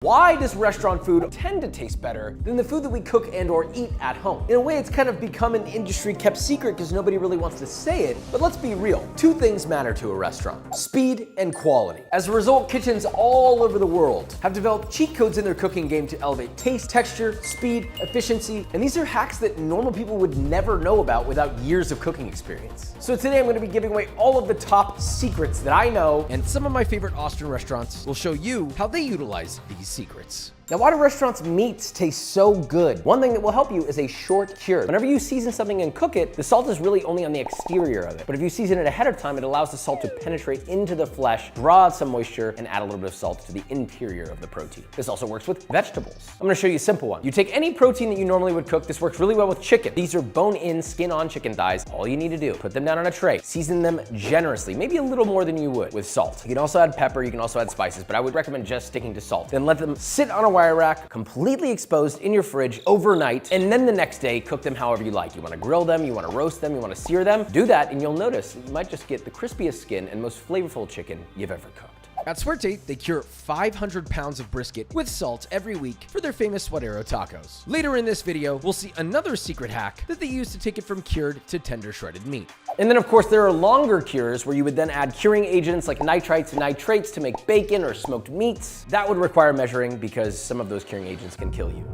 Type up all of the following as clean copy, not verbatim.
Why does restaurant food tend to taste better than the food that we cook and or eat at home? In a way, it's kind of become an industry kept secret because nobody really wants to say it, but let's be real. Two things matter to a restaurant: speed and quality. As a result, kitchens all over the world have developed cheat codes in their cooking game to elevate taste, texture, speed, efficiency, and these are hacks that normal people would never know about without years of cooking experience. So today I'm going to be giving away all of the top secrets that I know, And some of my favorite Austrian restaurants will show you how they utilize these secrets. Now, why do restaurants' meats taste so good? One thing that will help you is a short cure. Whenever you season something and cook it, the salt is really only on the exterior of it. But if you season it ahead of time, it allows the salt to penetrate into the flesh, draw out some moisture, and add a little bit of salt to the interior of the protein. This also works with vegetables. I'm gonna show you a simple one. You take any protein that you normally would cook. This works really well with chicken. These are bone-in, skin-on chicken thighs. All you need to do, put them down on a tray, season them generously, maybe a little more than you would with salt. You can also add pepper, you can also add spices, but I would recommend just sticking to salt. Then let them sit on a wire rack, completely exposed in your fridge overnight, and then the next day, cook them however you like. You wanna grill them, you wanna roast them, you wanna sear them, do that, and you'll notice you might just get the crispiest skin and most flavorful chicken you've ever cooked. At Suerte, they cure 500 pounds of brisket with salt every week for their famous suadero tacos. Later in this video, we'll see another secret hack that they use to take it from cured to tender shredded meat. And then of course there are longer cures where you would then add curing agents like nitrites and nitrates to make bacon or smoked meats. That would require measuring because some of those curing agents can kill you.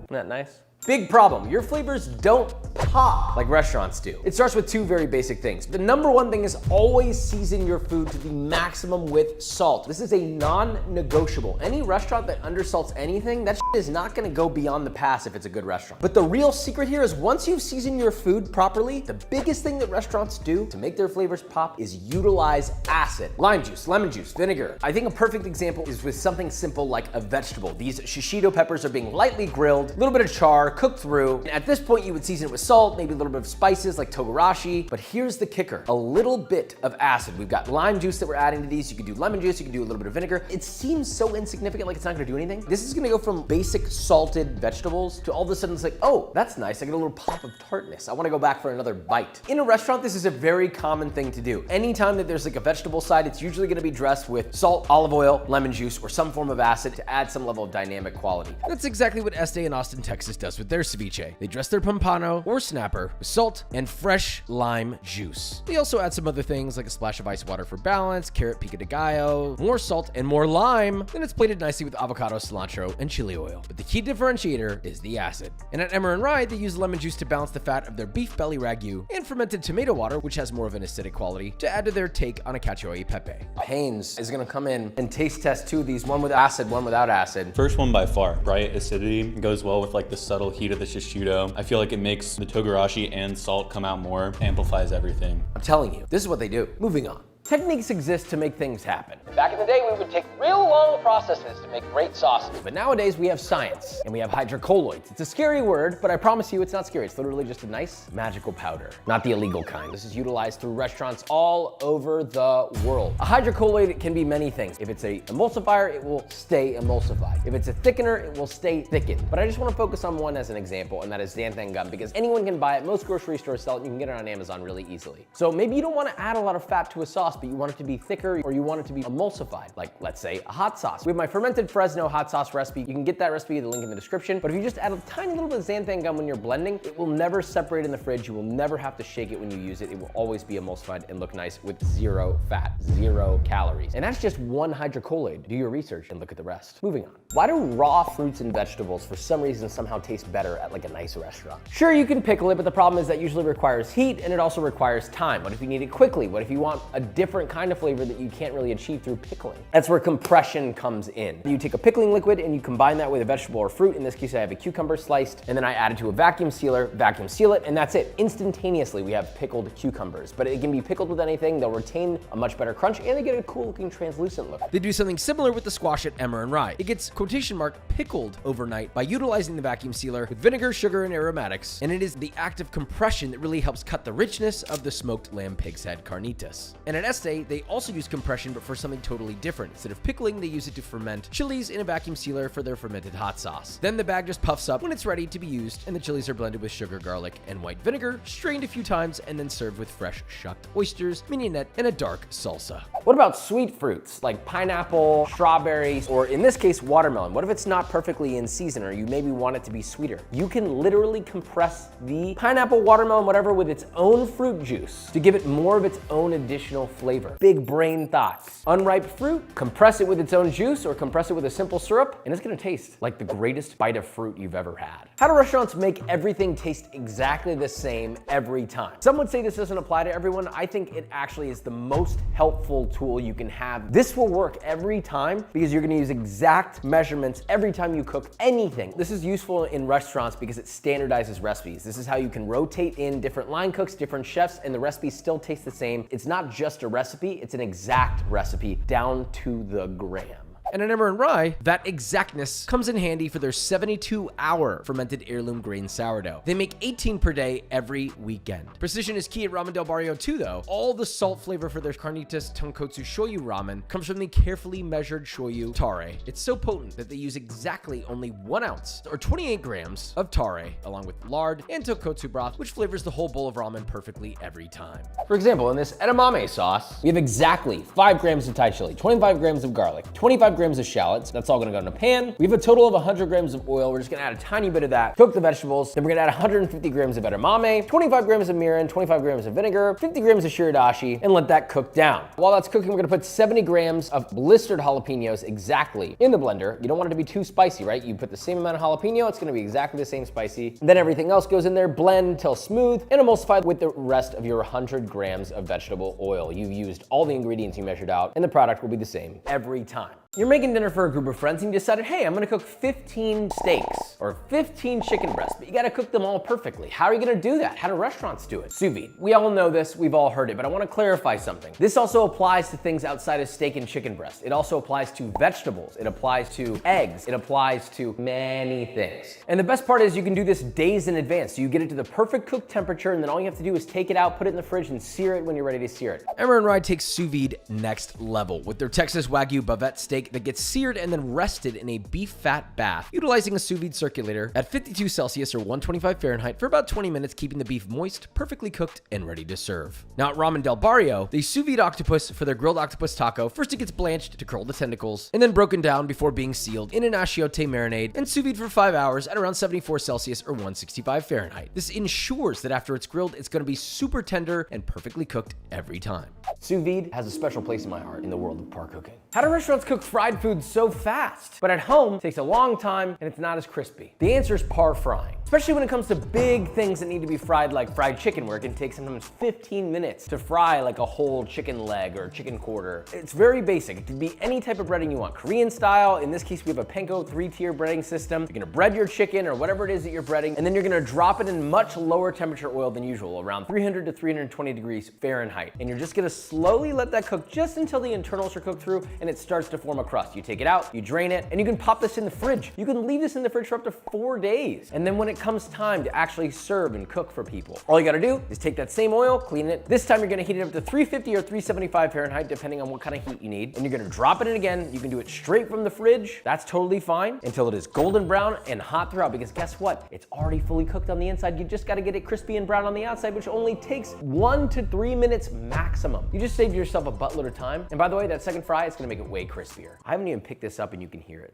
Isn't that nice? Big problem, your flavors don't pop like restaurants do. It starts with two very basic things. The number one thing is always season your food to the maximum with salt. This is a non-negotiable. Any restaurant that undersalts anything, that shit is not gonna go beyond the pass if it's a good restaurant. But the real secret here is once you've seasoned your food properly, the biggest thing that restaurants do to make their flavors pop is utilize acid. Lime juice, lemon juice, vinegar. I think a perfect example is with something simple like a vegetable. These shishito peppers are being lightly grilled, a little bit of char, cooked through. And at this point, you would season it with salt, maybe a little bit of spices like togarashi. But here's the kicker, a little bit of acid. We've got lime juice that we're adding to these. You could do lemon juice, you can do a little bit of vinegar. It seems so insignificant, like it's not gonna do anything. This is gonna go from basic salted vegetables to all of a sudden it's like, oh, that's nice. I get a little pop of tartness. I wanna go back for another bite. In a restaurant, this is a very common thing to do. Anytime that there's like a vegetable side, it's usually gonna be dressed with salt, olive oil, lemon juice, or some form of acid to add some level of dynamic quality. That's exactly what Este in Austin, Texas does with their ceviche. They dress their pompano or snapper with salt and fresh lime juice. They also add some other things like a splash of ice water for balance, carrot pico de gallo, more salt and more lime. Then it's plated nicely with avocado, cilantro, and chili oil. But the key differentiator is the acid. And at Emmer and Rye, they use lemon juice to balance the fat of their beef belly ragu and fermented tomato water, which has more of an acidic quality, to add to their take on a cacio e pepe. Haynes is gonna come in and taste test two of these, one with acid, one without acid. First one by far, right? Acidity goes well with like the subtle heat of the shishito. I feel like it makes the togarashi and salt come out more, amplifies everything. I'm telling you, this is what they do. Moving on. Techniques exist to make things happen. Back in the day, we would take real long processes to make great sauces. But nowadays, we have science, and we have hydrocolloids. It's a scary word, but I promise you it's not scary. It's literally just a nice magical powder, not the illegal kind. This is utilized through restaurants all over the world. A hydrocolloid can be many things. If it's an emulsifier, it will stay emulsified. If it's a thickener, it will stay thickened. But I just want to focus on one as an example, and that is xanthan gum, because anyone can buy it. Most grocery stores sell it, and you can get it on Amazon really easily. So maybe you don't want to add a lot of fat to a sauce, but you want it to be thicker or you want it to be emulsified, like let's say a hot sauce. We have my fermented Fresno hot sauce recipe. You can get that recipe, the link in the description. But if you just add a tiny little bit of xanthan gum when you're blending, it will never separate in the fridge. You will never have to shake it when you use it. It will always be emulsified and look nice with zero fat, 0 calories. And that's just one hydrocolloid. Do your research and look at the rest. Moving on. Why do raw fruits and vegetables for some reason somehow taste better at like a nice restaurant? Sure, you can pickle it, but the problem is that usually requires heat and it also requires time. What if you need it quickly? What if you want a different kind of flavor that you can't really achieve through pickling? That's where compression comes in. You take a pickling liquid and you combine that with a vegetable or fruit. In this case, I have a cucumber sliced, and then I add it to a vacuum sealer, vacuum seal it, and that's it. Instantaneously, we have pickled cucumbers. But it can be pickled with anything. They'll retain a much better crunch, and they get a cool looking translucent look. They do something similar with the squash at Emmer and Rye. It gets quotation mark pickled overnight by utilizing the vacuum sealer with vinegar, sugar, and aromatics. And it is the act of compression that really helps cut the richness of the smoked lamb pig's head carnitas. And at este, they also use compression, but for something totally different. Instead of pickling, they use it to ferment chilies in a vacuum sealer for their fermented hot sauce. Then the bag just puffs up when it's ready to be used, and the chilies are blended with sugar, garlic, and white vinegar, strained a few times, and then served with fresh shucked oysters, mignonette, and a dark salsa. What about sweet fruits like pineapple, strawberries, or in this case, watermelon? What if it's not perfectly in season or you maybe want it to be sweeter? You can literally compress the pineapple, watermelon, whatever with its own fruit juice to give it more of its own additional flavor. Big brain thoughts. Unripe fruit, compress it with its own juice or compress it with a simple syrup, and it's gonna taste like the greatest bite of fruit you've ever had. How do restaurants make everything taste exactly the same every time? Some would say this doesn't apply to everyone. I think it actually is the most helpful tool you can have. This will work every time because you're gonna use exact measurements every time you cook anything. This is useful in restaurants because it standardizes recipes. This is how you can rotate in different line cooks, different chefs, and the recipes still taste the same. It's not just a recipe, it's an exact recipe down to the gram. And at Emmer & Rye, that exactness comes in handy for their 72-hour fermented heirloom grain sourdough. They make 18 per day every weekend. Precision is key at Ramen Del Barrio too, though. All the salt flavor for their carnitas tonkotsu shoyu ramen comes from the carefully measured shoyu tare. It's so potent that they use exactly only 1 ounce, or 28 grams, of tare, along with lard and tonkotsu broth, which flavors the whole bowl of ramen perfectly every time. For example, in this edamame sauce, we have exactly 5 grams of Thai chili, 25 grams of garlic, 25 grams of shallots. That's all gonna go in a pan. We have a total of 100 grams of oil. We're just gonna add a tiny bit of that, cook the vegetables. Then we're gonna add 150 grams of edamame, 25 grams of mirin, 25 grams of vinegar, 50 grams of shiradashi, and let that cook down. While that's cooking, we're gonna put 70 grams of blistered jalapenos exactly in the blender. You don't want it to be too spicy, right? You put the same amount of jalapeno, it's gonna be exactly the same spicy. And then everything else goes in there, blend till smooth, and emulsify with the rest of your 100 grams of vegetable oil. You've used all the ingredients you measured out, and the product will be the same every time. You're making dinner for a group of friends and you decided, hey, I'm gonna cook 15 steaks or 15 chicken breasts, but you gotta cook them all perfectly. How are you gonna do that? How do restaurants do it? Sous vide. We all know this, we've all heard it, but I wanna clarify something. This also applies to things outside of steak and chicken breast. It also applies to vegetables. It applies to eggs. It applies to many things. And the best part is you can do this days in advance. So you get it to the perfect cook temperature and then all you have to do is take it out, put it in the fridge and sear it when you're ready to sear it. Emmer & Rye takes sous vide next level with their Texas Wagyu bavette steak that gets seared and then rested in a beef fat bath, utilizing a sous vide circulator at 52 Celsius or 125 Fahrenheit for about 20 minutes, keeping the beef moist, perfectly cooked, and ready to serve. Now at Ramen Del Barrio, they sous vide octopus for their grilled octopus taco. First it gets blanched to curl the tentacles, and then broken down before being sealed in an achiote marinade and sous vide for 5 hours at around 74 Celsius or 165 Fahrenheit. This ensures that after it's grilled, it's gonna be super tender and perfectly cooked every time. Sous vide has a special place in my heart in the world of par cooking. How do restaurants cook fried food so fast? But at home, it takes a long time and it's not as crispy. The answer is par frying. Especially when it comes to big things that need to be fried like fried chicken, where it can take sometimes 15 minutes to fry like a whole chicken leg or chicken quarter. It's very basic. It can be any type of breading you want. Korean style, in this case we have a panko 3-tier breading system. You're gonna bread your chicken or whatever it is that you're breading, and then you're gonna drop it in much lower temperature oil than usual, around 300 to 320 degrees Fahrenheit. And you're just gonna slowly let that cook just until the internals are cooked through and it starts to form a crust. You take it out, you drain it, and you can pop this in the fridge. You can leave this in the fridge for up to 4 days. And then when it comes time to actually serve and cook for people, all you gotta do is take that same oil, clean it. This time you're gonna heat it up to 350 or 375 Fahrenheit, depending on what kind of heat you need. And you're gonna drop it in again. You can do it straight from the fridge. That's totally fine until it is golden brown and hot throughout, because guess what? It's already fully cooked on the inside. You just gotta get it crispy and brown on the outside, which only takes 1 to 3 minutes maximum. You just saved yourself a buttload of time. And by the way, that second fry is gonna make it way crispier. I haven't even picked this up and you can hear it.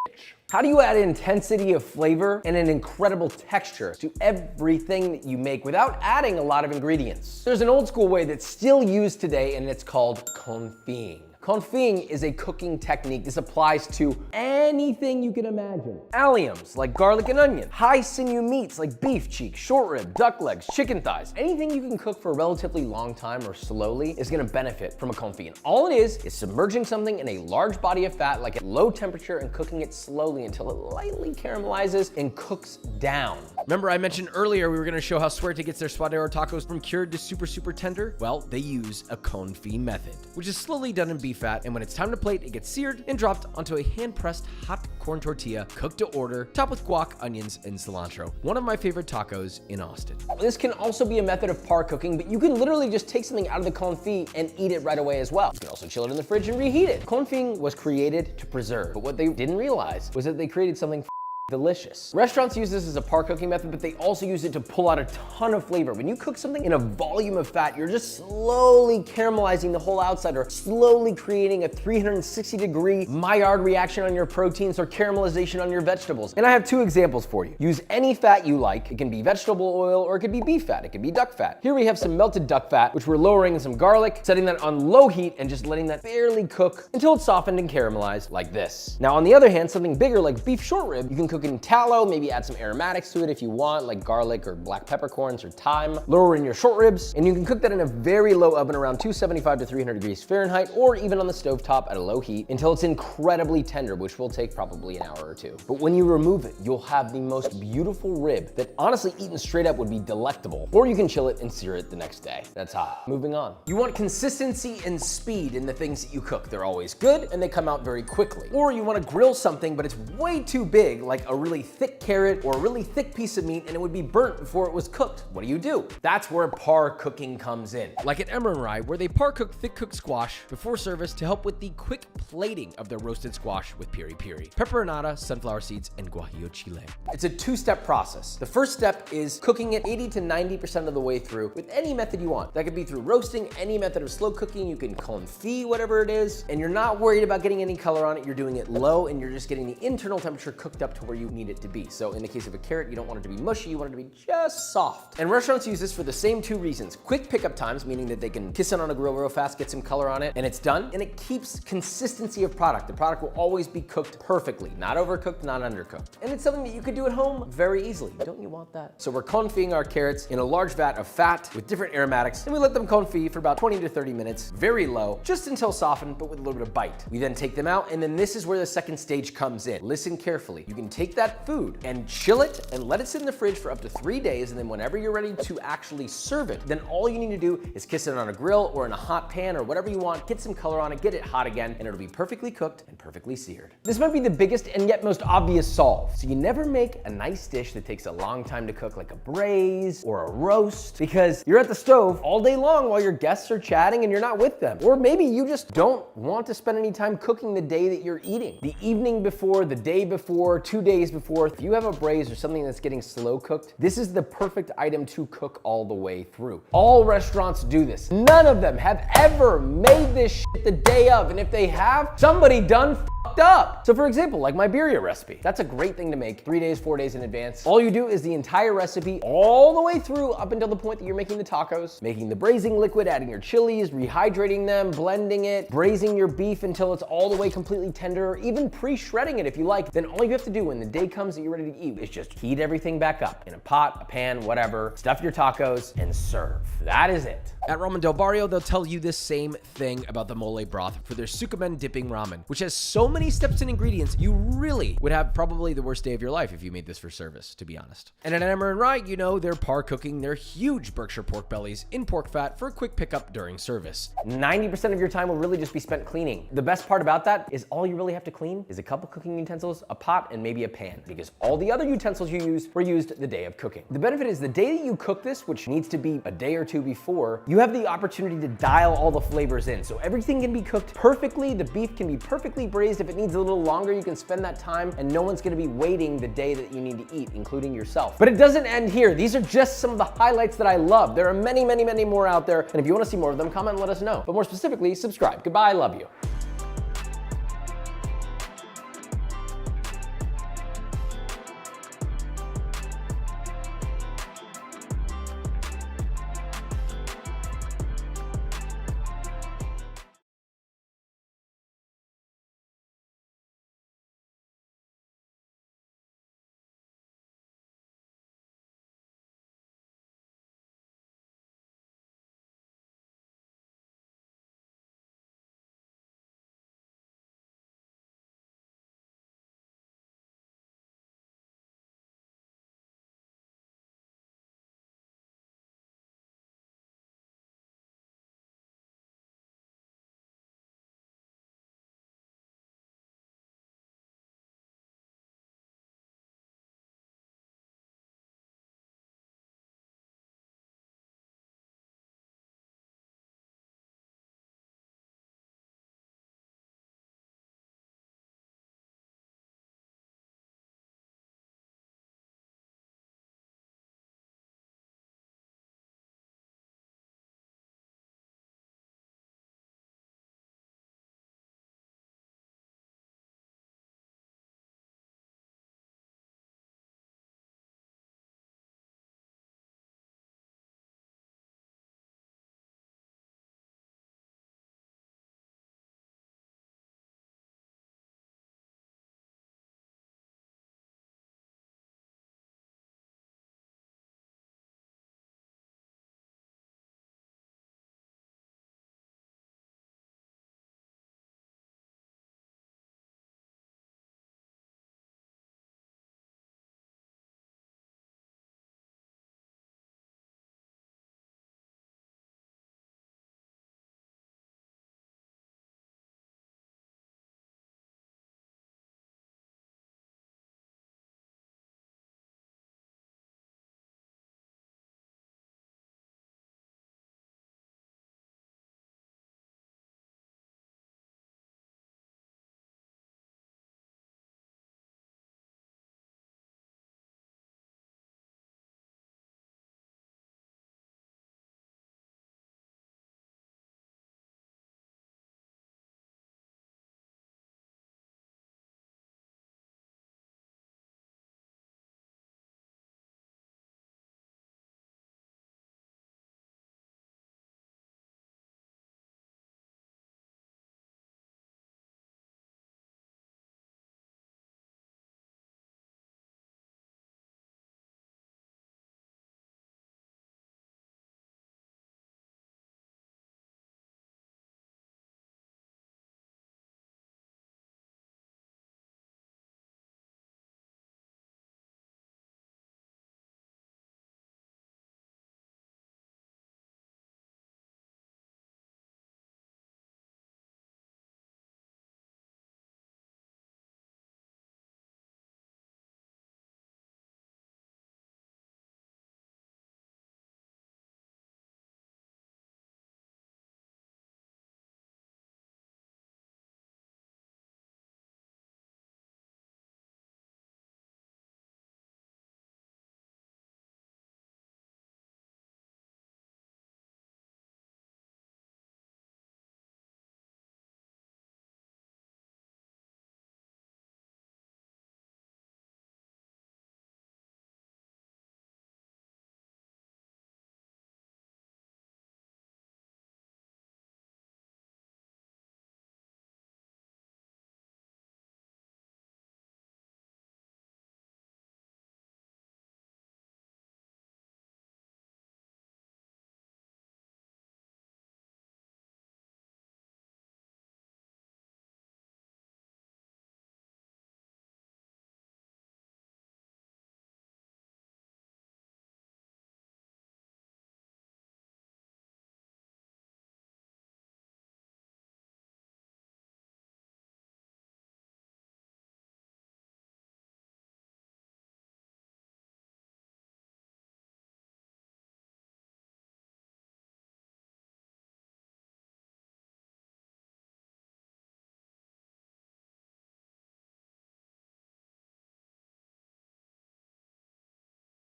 Bitch. How do you add intensity of flavor and an incredible texture to everything that you make without adding a lot of ingredients? There's an old school way that's still used today and it's called confit. Confit is a cooking technique. This applies to anything you can imagine. Alliums, like garlic and onion. High sinew meats, like beef cheek, short rib, duck legs, chicken thighs. Anything you can cook for a relatively long time or slowly is gonna benefit from a confit. And all it is submerging something in a large body of fat, like at low temperature, and cooking it slowly until it lightly caramelizes and cooks down. Remember I mentioned earlier we were gonna show how Suerte gets their suadero tacos from cured to super tender? Well, they use a confit method, which is slowly done in beef fat, and when it's time to plate, it gets seared and dropped onto a hand-pressed hot corn tortilla, cooked to order, topped with guac, onions, and cilantro. One of my favorite tacos in Austin. This can also be a method of par cooking, but you can literally just take something out of the confit and eat it right away as well. You can also chill it in the fridge and reheat it. Confit was created to preserve, but what they didn't realize was that they created something delicious. Restaurants use this as a par cooking method, but they also use it to pull out a ton of flavor. When you cook something in a volume of fat, you're just slowly caramelizing the whole outside, or slowly creating a 360-degree Maillard reaction on your proteins or caramelization on your vegetables. And I have two examples for you. Use any fat you like. It can be vegetable oil or it could be beef fat. It could be duck fat. Here we have some melted duck fat, which we're lowering in some garlic, setting that on low heat and just letting that barely cook until it's softened and caramelized like this. Now on the other hand, something bigger like beef short rib, you can cook in tallow, maybe add some aromatics to it if you want, like garlic or black peppercorns or thyme. Lower in your short ribs, and you can cook that in a very low oven around 275 to 300 degrees Fahrenheit, or even on the stovetop at a low heat until it's incredibly tender, which will take probably an hour or two. But when you remove it, you'll have the most beautiful rib that honestly eaten straight up would be delectable. Or you can chill it and sear it the next day. That's hot. Moving on. You want consistency and speed in the things that you cook. They're always good and they come out very quickly. Or you want to grill something, but it's way too big, like a really thick carrot or a really thick piece of meat, and it would be burnt before it was cooked. What do? That's where par cooking comes in. Like at Emery, where they par cook thick cooked squash before service to help with the quick plating of their roasted squash with piri piri, pepperonata, sunflower seeds, and guajillo chile. It's a two-step process. The first step is cooking it 80 to 90% of the way through with any method you want. That could be through roasting, any method of slow cooking. You can confit whatever it is, and you're not worried about getting any color on it. You're doing it low, and you're just getting the internal temperature cooked up to where you need it to be. So in the case of a carrot, you don't want it to be mushy, you want it to be just soft. And restaurants use this for the same two reasons. Quick pickup times, meaning that they can kiss it on a grill real fast, get some color on it, and it's done. And it keeps consistency of product. The product will always be cooked perfectly, not overcooked, not undercooked. And it's something that you could do at home very easily. Don't you want that? So we're confiting our carrots in a large vat of fat with different aromatics, and we let them confit for about 20 to 30 minutes, very low, just until softened, but with a little bit of bite. We then take them out, and then this is where the second stage comes in. Listen carefully. You can take that food and chill it and let it sit in the fridge for up to 3 days, and then whenever you're ready to actually serve it, then all you need to do is kiss it on a grill or in a hot pan or whatever you want, get some color on it, get it hot again, and it'll be perfectly cooked and perfectly seared. This might be the biggest and yet most obvious solve. So you never make a nice dish that takes a long time to cook, like a braise or a roast, because you're at the stove all day long while your guests are chatting and you're not with them. Or maybe you just don't want to spend any time cooking the day that you're eating. The evening before, the day before, 2 days before, if you have a braise or something that's getting slow cooked, this is the perfect item to cook all the way through. All restaurants do this. None of them have ever made this shit the day of, and if they have, somebody done fucked up. So for example, like my birria recipe, that's a great thing to make 3 days, 4 days in advance. All you do is the entire recipe all the way through up until the point that you're making the tacos, making the braising liquid, adding your chilies, rehydrating them, blending it, braising your beef until it's all the way completely tender, or even pre-shredding it if you like. Then all you have to do when the day comes that you're ready to eat is just heat everything back up in a pot, a pan, whatever, stuff your tacos, and serve. That is it. At Ramen Del Barrio, they'll tell you this same thing about the mole broth for their Sukumen dipping ramen, which has so many steps and ingredients, you really would have probably the worst day of your life if you made this for service, to be honest. And at Emmer and Rye, you know they're par cooking their huge Berkshire pork bellies in pork fat for a quick pickup during service. 90% of your time will really just be spent cleaning. The best part about that is all you really have to clean is a couple cooking utensils, a pot, and maybe a pan, because all the other utensils you used were used the day of cooking. The benefit is the day that you cook this, which needs to be a day or two before, you have the opportunity to dial all the flavors in. So everything can be cooked perfectly, the beef can be perfectly braised. If it needs a little longer, you can spend that time, and no one's gonna be waiting the day that you need to eat, including yourself. But it doesn't end here. These are just some of the highlights that I love. There are many, many, many more out there, and if you wanna see more of them, comment and let us know. But more specifically, subscribe. Goodbye, I love you.